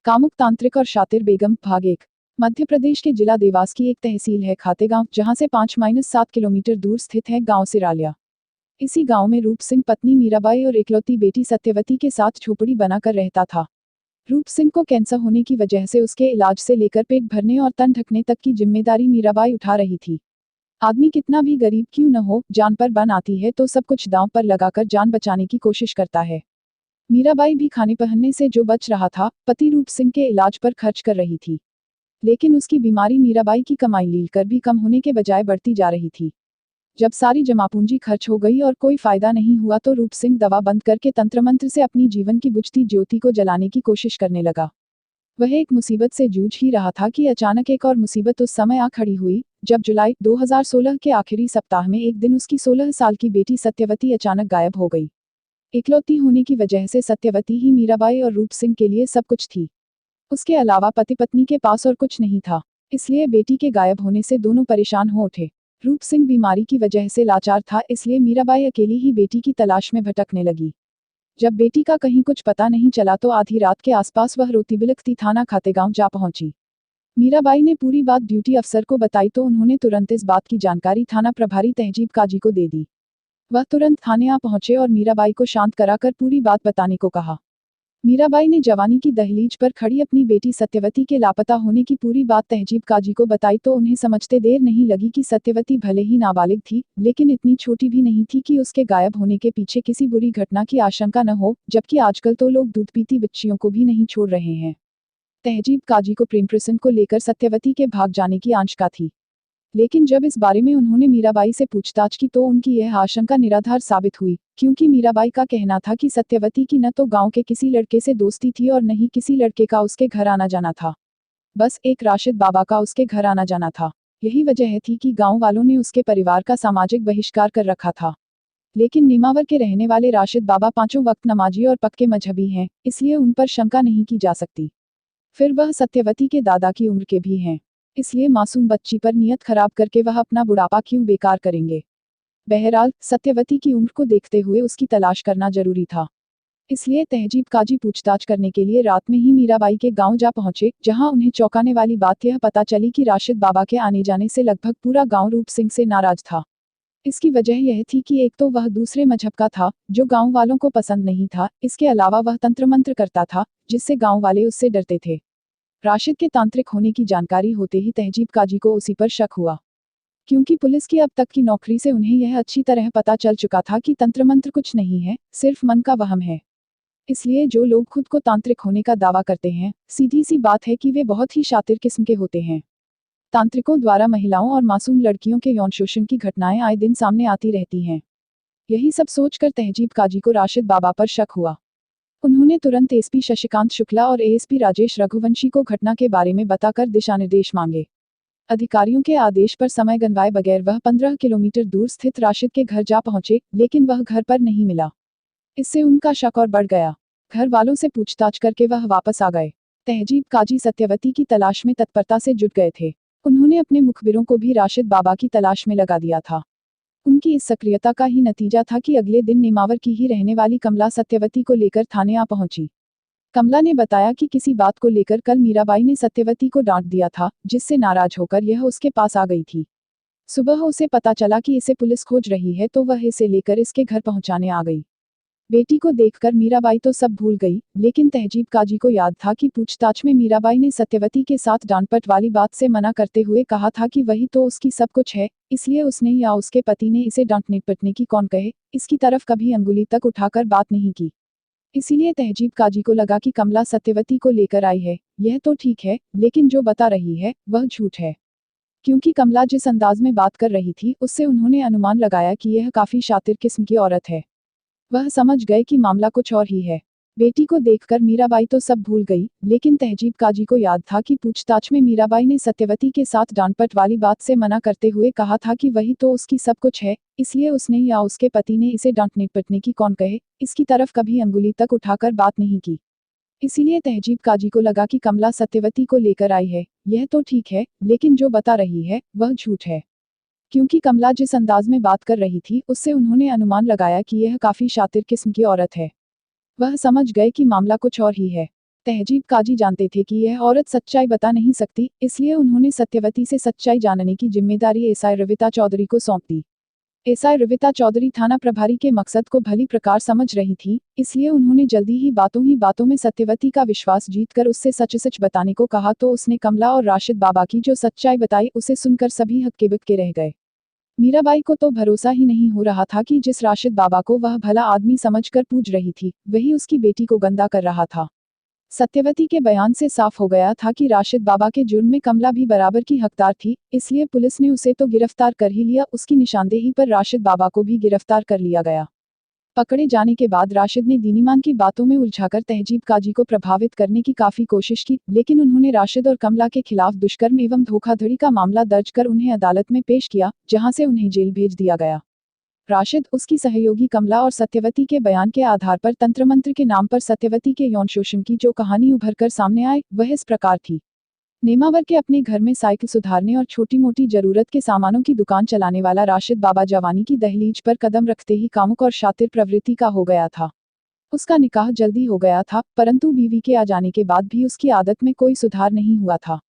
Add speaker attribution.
Speaker 1: कामुक तांत्रिक और शातिर बेगम भाग 1। मध्य प्रदेश के जिला देवास की एक तहसील है खातेगांव, जहां से 5-7 किलोमीटर दूर स्थित है गांव सिरालिया। इसी गांव में रूप सिंह पत्नी मीराबाई और इकलौती बेटी सत्यवती के साथ झोपड़ी बनाकर रहता था। रूप सिंह को कैंसर होने की वजह से उसके इलाज से लेकर पेट भरने और तन ढकने तक की जिम्मेदारी मीराबाई उठा रही थी। आदमी कितना भी गरीब क्यों न हो, जान पर बन आती है तो सब कुछ दांव पर लगाकर जान बचाने की कोशिश करता है। मीराबाई भी खाने पहनने से जो बच रहा था, पति रूप सिंह के इलाज पर खर्च कर रही थी। लेकिन उसकी बीमारी मीराबाई की कमाई लीलकर भी कम होने के बजाय बढ़ती जा रही थी। जब सारी जमापूंजी खर्च हो गई और कोई फायदा नहीं हुआ तो रूप सिंह दवा बंद करके तंत्र मंत्र से अपनी जीवन की बुझती ज्योति को जलाने की कोशिश करने लगा। वह एक मुसीबत से जूझ ही रहा था कि अचानक एक और मुसीबत उस समय आ खड़ी हुई, जब जुलाई 2016 के आखिरी सप्ताह में एक दिन उसकी 16 साल की बेटी सत्यवती अचानक गायब हो गई। इकलौती होने की वजह से सत्यवती ही मीराबाई और रूप सिंह के लिए सब कुछ थी। उसके अलावा पति पत्नी के पास और कुछ नहीं था, इसलिए बेटी के गायब होने से दोनों परेशान हो उठे। रूप सिंह बीमारी की वजह से लाचार था, इसलिए मीराबाई अकेली ही बेटी की तलाश में भटकने लगी। जब बेटी का कहीं कुछ पता नहीं चला तो आधी रात के आसपास वह रोती बिलखती थाना खातेगांव जा पहुंची। मीराबाई ने पूरी बात ड्यूटी अफसर को बताई तो उन्होंने तुरंत इस बात की जानकारी थाना प्रभारी तहजीब काजी को दे दी। वह तुरंत थाने आ पहुंचे और मीराबाई को शांत कराकर पूरी बात बताने को कहा। मीराबाई ने जवानी की दहलीज पर खड़ी अपनी बेटी सत्यवती के लापता होने की पूरी बात तहजीब काजी को बताई तो उन्हें समझते देर नहीं लगी कि सत्यवती भले ही नाबालिग थी, लेकिन इतनी छोटी भी नहीं थी कि उसके गायब होने के पीछे किसी बुरी घटना की आशंका न हो, जबकि आजकल तो लोग दूध पीती बच्चियों को भी नहीं छोड़ रहे हैं। तहजीब काजी को प्रेम प्रसंग को लेकर सत्यवती के भाग जाने की आशंका थी, लेकिन जब इस बारे में उन्होंने मीराबाई से पूछताछ की तो उनकी यह आशंका निराधार साबित हुई, क्योंकि मीराबाई का कहना था कि सत्यवती की न तो गांव के किसी लड़के से दोस्ती थी और न ही किसी लड़के का उसके घर आना जाना था। बस एक राशिद बाबा का उसके घर आना जाना था। यही वजह थी कि गांव वालों ने उसके परिवार का सामाजिक बहिष्कार कर रखा था। लेकिन नेमावर के रहने वाले राशिद बाबा 5 वक्त नमाजी और पक्के मजहबी हैं, इसलिए उन पर शंका नहीं की जा सकती। फिर वह सत्यवती के दादा की उम्र के भी हैं, इसलिए मासूम बच्ची पर नियत खराब करके वह अपना बुढ़ापा क्यों बेकार करेंगे। बहरहाल सत्यवती की उम्र को देखते हुए उसकी तलाश करना जरूरी था, इसलिए तहजीब काजी पूछताछ करने के लिए रात में ही मीराबाई के गांव जा पहुंचे, जहां उन्हें चौंकाने वाली बात यह पता चली कि राशिद बाबा के आने जाने से लगभग पूरा गांव रूप सिंह से नाराज था। इसकी वजह यह थी कि एक तो वह दूसरे मजहब का था, जो गांव वालों को पसंद नहीं था, इसके अलावा वह तंत्र मंत्र करता था, जिससे गांव वाले उससे डरते थे। राशिद के तांत्रिक होने की जानकारी होते ही तहजीब काजी को उसी पर शक हुआ, क्योंकि पुलिस की अब तक की नौकरी से उन्हें यह अच्छी तरह पता चल चुका था कि तंत्र मंत्र कुछ नहीं है, सिर्फ मन का वहम है। इसलिए जो लोग खुद को तांत्रिक होने का दावा करते हैं, सीधी सी बात है कि वे बहुत ही शातिर किस्म के होते हैं। तांत्रिकों द्वारा महिलाओं और मासूम लड़कियों के यौन शोषण की घटनाएं आए दिन सामने आती रहती हैं। यही सब सोचकर तहजीब काजी को राशिद बाबा पर शक हुआ। उन्होंने तुरंत एसपी शशिकांत शुक्ला और एएसपी राजेश रघुवंशी को घटना के बारे में बताकर दिशा निर्देश मांगे। अधिकारियों के आदेश पर समय गंवाए बगैर वह 15 किलोमीटर दूर स्थित राशिद के घर जा पहुंचे, लेकिन वह घर पर नहीं मिला। इससे उनका शक और बढ़ गया। घर वालों से पूछताछ करके वह वापस आ गए। तहजीब काजी सत्यवती की तलाश में तत्परता से जुट गए थे। उन्होंने अपने मुखबिरों को भी राशिद बाबा की तलाश में लगा दिया था। उनकी इस सक्रियता का ही नतीजा था कि अगले दिन नेमावर की ही रहने वाली कमला सत्यवती को लेकर थाने आ पहुंची। कमला ने बताया कि किसी बात को लेकर कल मीराबाई ने सत्यवती को डांट दिया था, जिससे नाराज होकर यह उसके पास आ गई थी। सुबह उसे पता चला कि इसे पुलिस खोज रही है तो वह इसे लेकर इसके घर पहुंचाने आ गई। बेटी को देखकर मीराबाई तो सब भूल गई, लेकिन तहजीब काजी को याद था कि पूछताछ में मीराबाई ने सत्यवती के साथ डांटपट वाली बात से मना करते हुए कहा था कि वही तो उसकी सब कुछ है, इसलिए उसने या उसके पति ने इसे डांटने पिटने की कौन कहे, इसकी तरफ कभी अंगुली तक उठाकर बात नहीं की। इसीलिए तहजीब काजी को लगा कि कमला सत्यवती को लेकर आई है, यह तो ठीक है, लेकिन जो बता रही है वह झूठ है। क्योंकि कमला जिस अंदाज में बात कर रही थी, उससे उन्होंने अनुमान लगाया कि यह काफी शातिर किस्म की औरत है। वह समझ गए कि मामला कुछ और ही है। बेटी को देखकर मीराबाई तो सब भूल गई, लेकिन तहजीब काजी को याद था कि पूछताछ में मीराबाई ने सत्यवती के साथ डांटपट वाली बात से मना करते हुए कहा था कि वही तो उसकी सब कुछ है, इसलिए उसने या उसके पति ने इसे डांटने पिटने की कौन कहे, इसकी तरफ कभी अंगुली तक उठाकर बात नहीं की। इसीलिए तहजीब काजी को लगा कि कमला सत्यवती को लेकर आई है, यह तो ठीक है, लेकिन जो बता रही है वह झूठ है। क्योंकि कमला जिस अंदाज में बात कर रही थी, उससे उन्होंने अनुमान लगाया कि यह काफी शातिर किस्म की औरत है। वह समझ गए कि मामला कुछ और ही है। तहजीब काजी जानते थे कि यह औरत सच्चाई बता नहीं सकती, इसलिए उन्होंने सत्यवती से सच्चाई जानने की जिम्मेदारी एसआई रविता चौधरी को सौंप दी। एसआई रविता चौधरी थाना प्रभारी के मकसद को भली प्रकार समझ रही थी, इसलिए उन्होंने जल्दी ही बातों में सत्यवती का विश्वास जीतकर उससे सच बताने को कहा तो उसने कमला और राशिद बाबा की जो सच्चाई बताई उसे सुनकर सभी हक्के-बक्के रह गए। मीराबाई को तो भरोसा ही नहीं हो रहा था कि जिस राशिद बाबा को वह भला आदमी समझकर पूज रही थी, वही उसकी बेटी को गंदा कर रहा था। सत्यवती के बयान से साफ हो गया था कि राशिद बाबा के जुर्म में कमला भी बराबर की हकदार थी, इसलिए पुलिस ने उसे तो गिरफ्तार कर ही लिया, उसकी निशानदेही पर राशिद बाबा को भी गिरफ्तार कर लिया गया। पकड़े जाने के बाद राशिद ने दीनीमान की बातों में उलझाकर तहजीब काजी को प्रभावित करने की काफी कोशिश की, लेकिन उन्होंने राशिद और कमला के खिलाफ दुष्कर्म एवं धोखाधड़ी का मामला दर्ज कर उन्हें अदालत में पेश किया, जहां से उन्हें जेल भेज दिया गया। राशिद, उसकी सहयोगी कमला और सत्यवती के बयान के आधार पर तंत्र मंत्र के नाम पर सत्यवती के यौन शोषण की जो कहानी उभरकर सामने आई, वह इस प्रकार थी। नेमावर के अपने घर में साइकिल सुधारने और छोटी मोटी जरूरत के सामानों की दुकान चलाने वाला राशिद बाबा जवानी की दहलीज पर कदम रखते ही कामुक और शातिर प्रवृत्ति का हो गया था। उसका निकाह जल्दी हो गया था, परंतु बीवी के आ जाने के बाद भी उसकी आदत में कोई सुधार नहीं हुआ था।